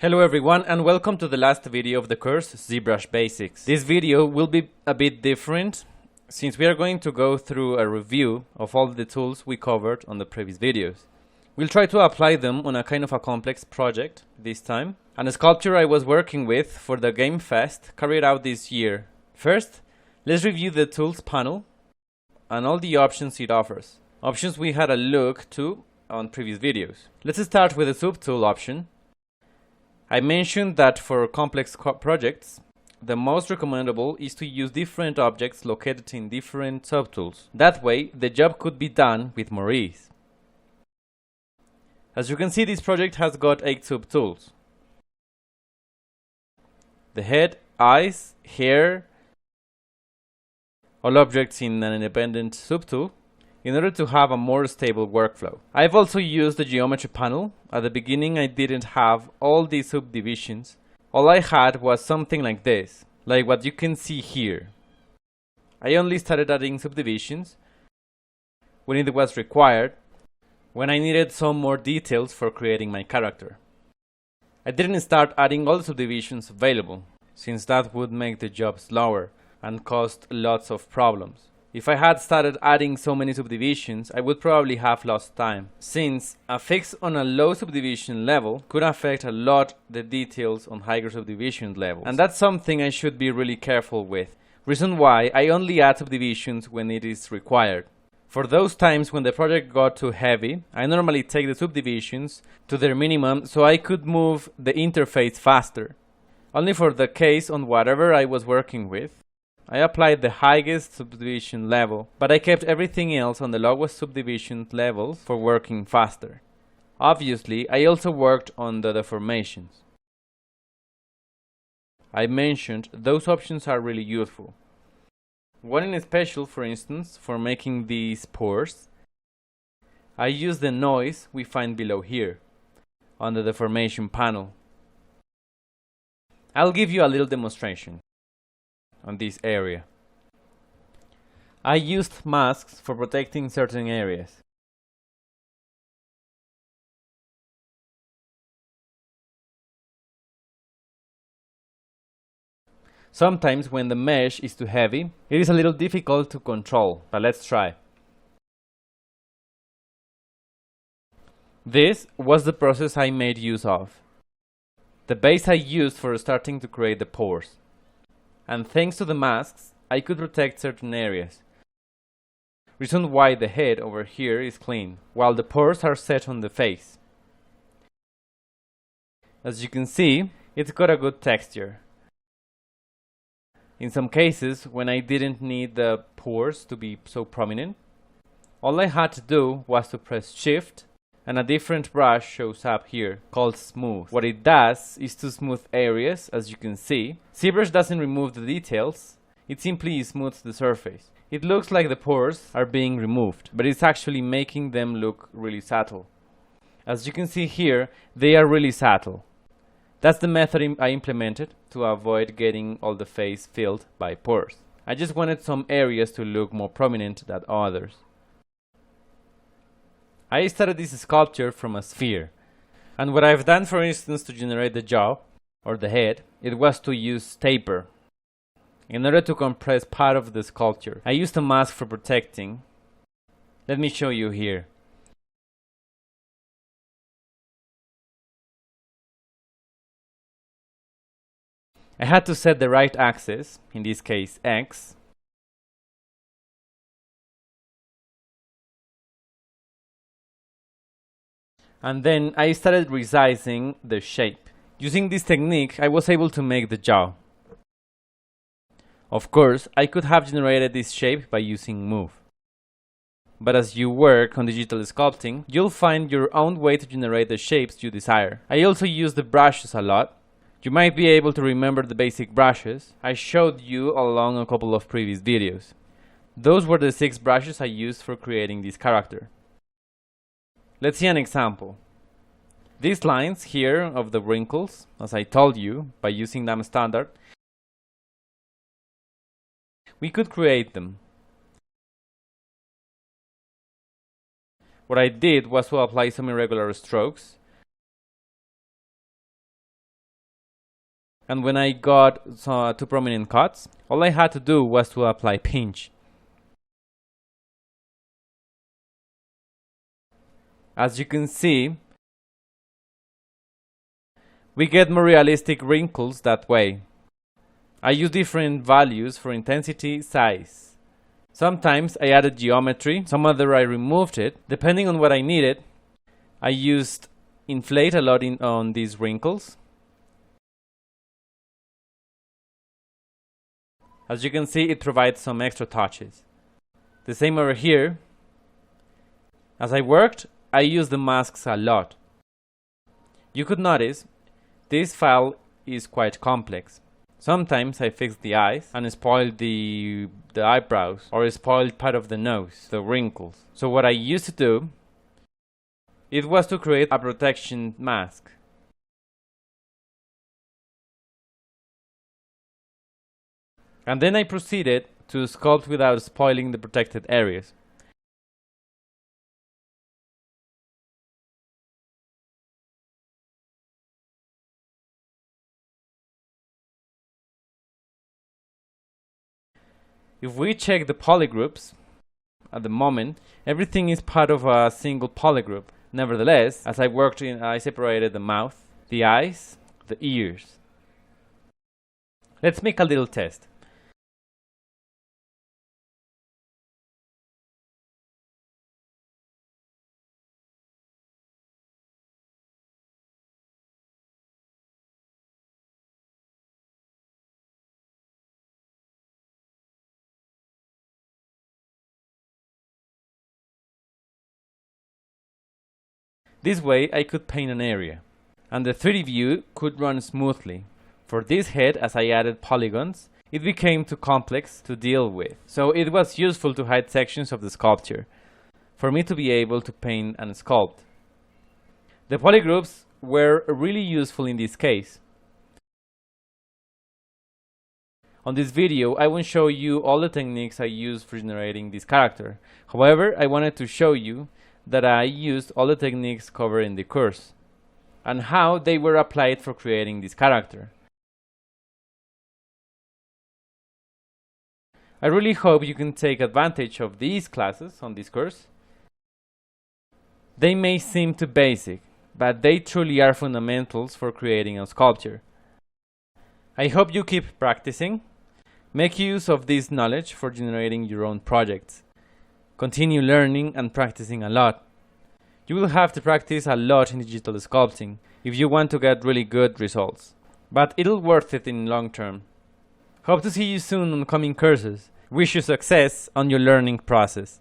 Hello everyone and welcome to the last video of the course ZBrush Basics. This video will be a bit different since we are going to go through a review of all the tools we covered on the previous videos. We'll try to apply them on a kind of a complex project this time, and a sculpture I was working with for the Game Fest carried out this year. First, let's review the tools panel and all the options it offers. Options we had a look to on previous videos. Let's start with the subtool option. I mentioned that for complex projects, the most recommendable is to use different objects located in different subtools. That way, the job could be done with more ease. As you can see, this project has got 8 subtools: the head, eyes, hair, all objects in an independent subtool, in order to have a more stable workflow. I've also used the geometry panel. At the beginning I didn't have all these subdivisions. All I had was something like this, like what you can see here. I only started adding subdivisions when it was required, when I needed some more details for creating my character. I didn't start adding all the subdivisions available, since that would make the job slower and cause lots of problems. If I had started adding so many subdivisions, I would probably have lost time, since a fix on a low subdivision level could affect a lot the details on higher subdivision levels. And that's something I should be really careful with. Reason why I only add subdivisions when it is required. For those times when the project got too heavy, I normally take the subdivisions to their minimum so I could move the interface faster. Only for the case on whatever I was working with, I applied the highest subdivision level, but I kept everything else on the lowest subdivision levels for working faster. Obviously, I also worked on the deformations. I mentioned those options are really useful. One in special, for instance, for making these pores, I use the noise we find below here, on the deformation panel. I'll give you a little demonstration on this area. I used masks for protecting certain areas. Sometimes when the mesh is too heavy, it is a little difficult to control, but let's try. This was the process I made use of. The base I used for starting to create the pores. And thanks to the masks, I could protect certain areas. Reason why the head over here is clean, while the pores are set on the face. As you can see, it's got a good texture. In some cases, when I didn't need the pores to be so prominent, all I had to do was to press Shift, and a different brush shows up here, called Smooth. What it does is to smooth areas, as you can see. ZBrush doesn't remove the details, it simply smooths the surface. It looks like the pores are being removed, but it's actually making them look really subtle. As you can see here, they are really subtle. That's the method I implemented to avoid getting all the face filled by pores. I just wanted some areas to look more prominent than others. I started this sculpture from a sphere, and what I've done, for instance, to generate the jaw, or the head, it was to use taper. In order to compress part of the sculpture, I used a mask for protecting. Let me show you here. I had to set the right axis, in this case X, and then I started resizing the shape. Using this technique, I was able to make the jaw. Of course, I could have generated this shape by using Move. But as you work on digital sculpting, you'll find your own way to generate the shapes you desire. I also use the brushes a lot. You might be able to remember the basic brushes I showed you along a couple of previous videos. Those were the 6 brushes I used for creating this character. Let's see an example. These lines here of the wrinkles, as I told you, by using them standard, we could create them. What I did was to apply some irregular strokes and when I got two prominent cuts, all I had to do was to apply pinch. As you can see, we get more realistic wrinkles that way. I use different values for intensity, size. Sometimes I added geometry, some other I removed it. Depending on what I needed, I used inflate a lot on these wrinkles. As you can see, it provides some extra touches. The same over here. As I worked, I used the masks a lot. You could notice this file is quite complex. Sometimes I fixed the eyes and spoiled the eyebrows, or spoiled part of the nose, the wrinkles. So what I used to do, it was to create a protection mask. And then I proceeded to sculpt without spoiling the protected areas. If we check the polygroups, at the moment, everything is part of a single polygroup. Nevertheless, as I worked I separated the mouth, the eyes, the ears. Let's make a little test. This way I could paint an area, and the 3D view could run smoothly. For this head, as I added polygons, it became too complex to deal with, so it was useful to hide sections of the sculpture, for me to be able to paint and sculpt. The polygroups were really useful in this case. On this video, I won't show you all the techniques I used for generating this character. However, I wanted to show you that I used all the techniques covered in the course, and how they were applied for creating this character. I really hope you can take advantage of these classes on this course. They may seem too basic, but they truly are fundamentals for creating a sculpture. I hope you keep practicing. Make use of this knowledge for generating your own projects. Continue learning and practicing a lot. You will have to practice a lot in digital sculpting if you want to get really good results, but it'll worth it in long term. Hope to see you soon on coming courses. Wish you success on your learning process.